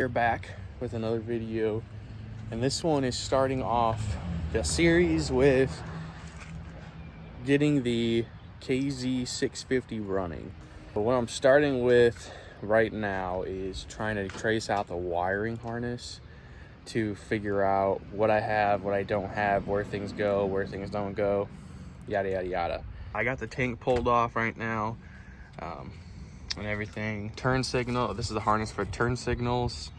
We're back with another video, and this one is starting off the series with getting the KZ650 running. But what I'm starting with right now is trying to trace out the wiring harness to figure out what I have, what I don't have, where things go, where things don't go, yada yada yada. I got the tank pulled off right now, and everything. Turn signal, this is the harness for turn signals,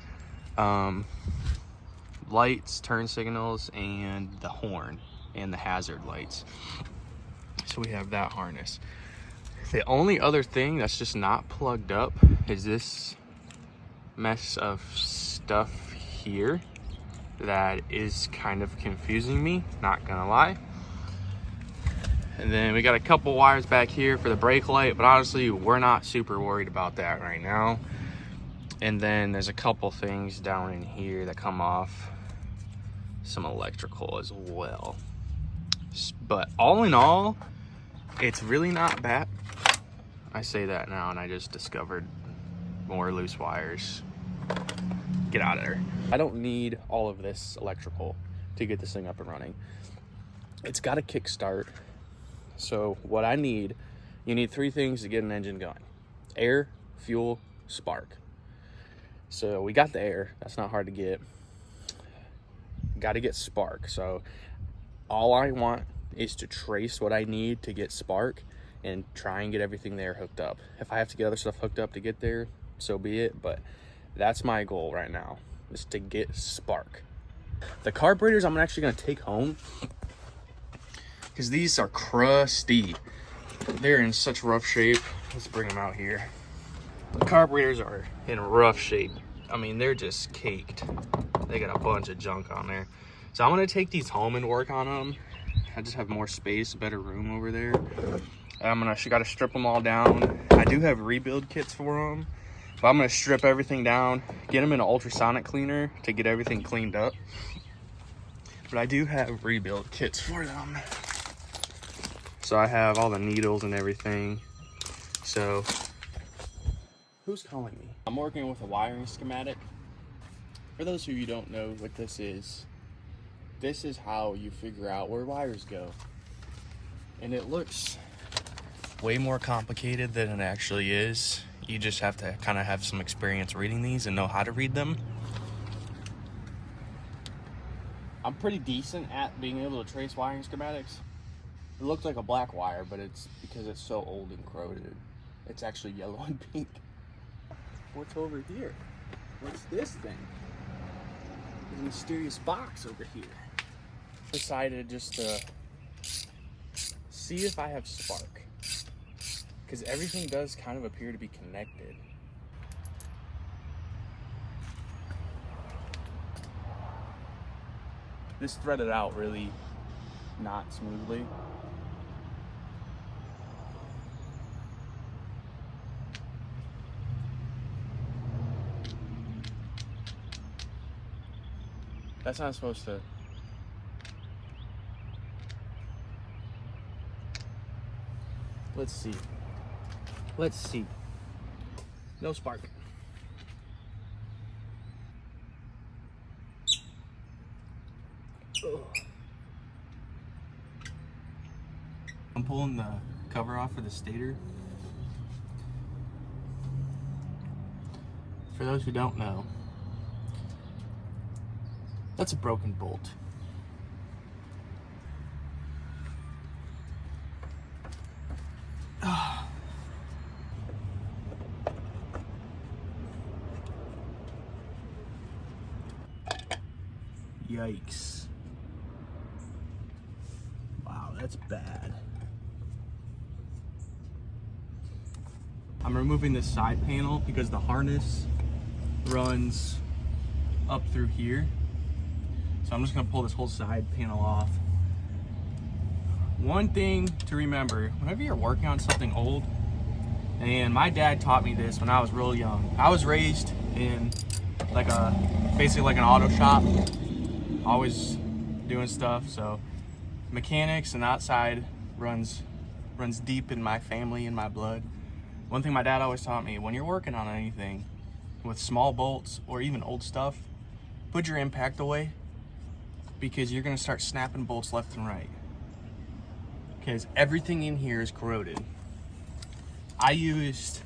lights, turn signals, and the horn and the hazard lights. So we have that harness. The only other thing that's just not plugged up is this mess of stuff here that is kind of confusing me, not gonna lie. And then we got a couple wires back here for the brake light, but honestly, we're not super worried about that right now. And then there's a couple things down in here that come off, some electrical as well. But all in all, it's really not bad. I say that now, and I just discovered more loose wires. Get out of there. I don't need all of this electrical to get this thing up and running. It's got a kickstart. So what I need, you need three things to get an engine going: air, fuel, spark. So we got the air, that's not hard to get. Got to get spark. So all I want is to trace what I need to get spark and try and get everything there hooked up. If I have to get other stuff hooked up to get there, so be it, but that's my goal right now, is to get spark. The carburetors I'm actually going to take home, because these are crusty. They're in such rough shape. Let's bring them out here. The carburetors are in rough shape. I mean, they're just caked. They got a bunch of junk on there. So I'm gonna take these home and work on them. I just have more space, better room over there. Gotta strip them all down. I do have rebuild kits for them, but I'm gonna strip everything down, get them in an ultrasonic cleaner to get everything cleaned up. But I do have rebuild kits for them. So I have all the needles and everything. So, who's calling me? I'm working with a wiring schematic. For those of you who don't know what this is how you figure out where wires go. And it looks way more complicated than it actually is. You just have to kind of have some experience reading these and know how to read them. I'm pretty decent at being able to trace wiring schematics. It looks like a black wire, but it's because it's so old and corroded. It's actually yellow and pink. What's over here? What's this thing? There's a mysterious box over here. Decided just to see if I have spark, because everything does kind of appear to be connected. This threaded out really not smoothly. That's not supposed to. Let's see. Let's see. No spark. Ugh. I'm pulling the cover off of the stator. For those who don't know, that's a broken bolt. Yikes. Wow, that's bad. I'm removing this side panel because the harness runs up through here. So I'm just gonna pull this whole side panel off. One thing to remember, whenever you're working on something old, and my dad taught me this when I was real young. I was raised in basically like an auto shop, always doing stuff. So mechanics and that side runs deep in my family and my blood. One thing my dad always taught me, when you're working on anything, with small bolts or even old stuff, put your impact away, because you're gonna start snapping bolts left and right. Because everything in here is corroded. I used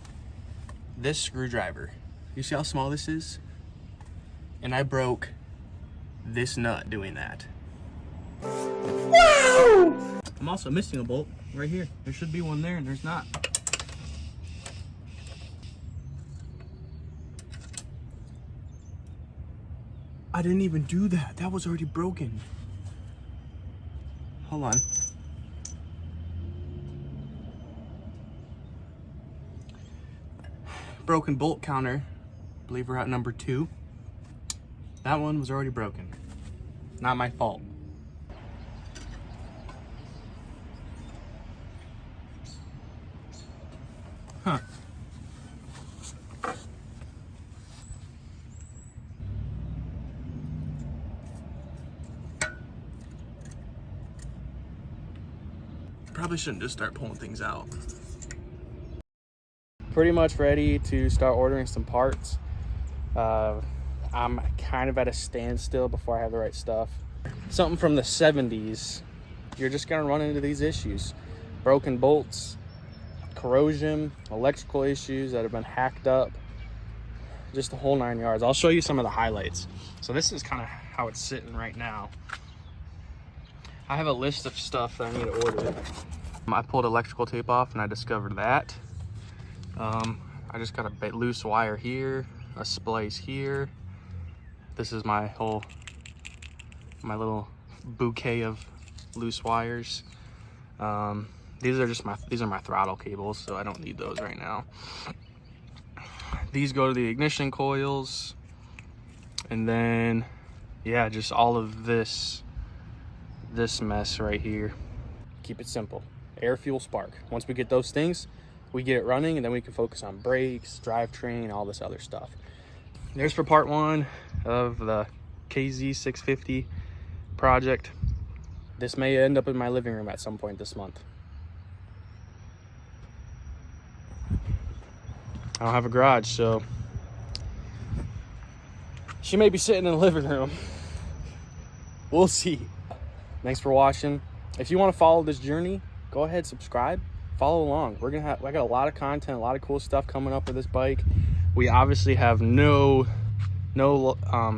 this screwdriver. You see how small this is? And I broke this nut doing that. Wow! I'm also missing a bolt right here. There should be one there and there's not. I didn't even do that. That was already broken. Hold on. Broken bolt counter. I believe we're at number 2. That one was already broken. Not my fault. Huh. Probably shouldn't just start pulling things out. Pretty much ready to start ordering some parts. I'm kind of at a standstill before I have the right stuff. Something from the 70s, you're just gonna run into these issues. Broken bolts, corrosion, electrical issues that have been hacked up, just the whole 9 yards. I'll show you some of the highlights. So this is kind of how it's sitting right now. I have a list of stuff that I need to order. I pulled electrical tape off and I discovered that. I just got a loose wire here, a splice here. This is my little bouquet of loose wires. These are my throttle cables, so I don't need those right now. These go to the ignition coils, and then yeah, just all of this mess right here. Keep it simple. Air, fuel, spark. Once we get those things, we get it running, and then we can focus on brakes, drivetrain, all this other stuff. There's for part 1 of the KZ650 project. This may end up in my living room at some point this month. I don't have a garage, so she may be sitting in the living room. We'll see. Thanks for watching. If you want to follow this journey, go ahead, subscribe, follow along. I got a lot of content, a lot of cool stuff coming up with this bike. We obviously have no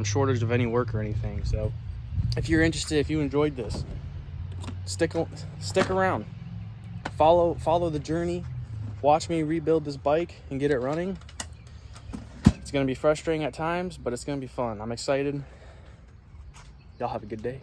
shortage of any work or anything. So if you're interested, if you enjoyed this, stick around, follow the journey, watch me rebuild this bike and get it running. It's gonna be frustrating at times, but it's gonna be fun. I'm excited. Y'all have a good day.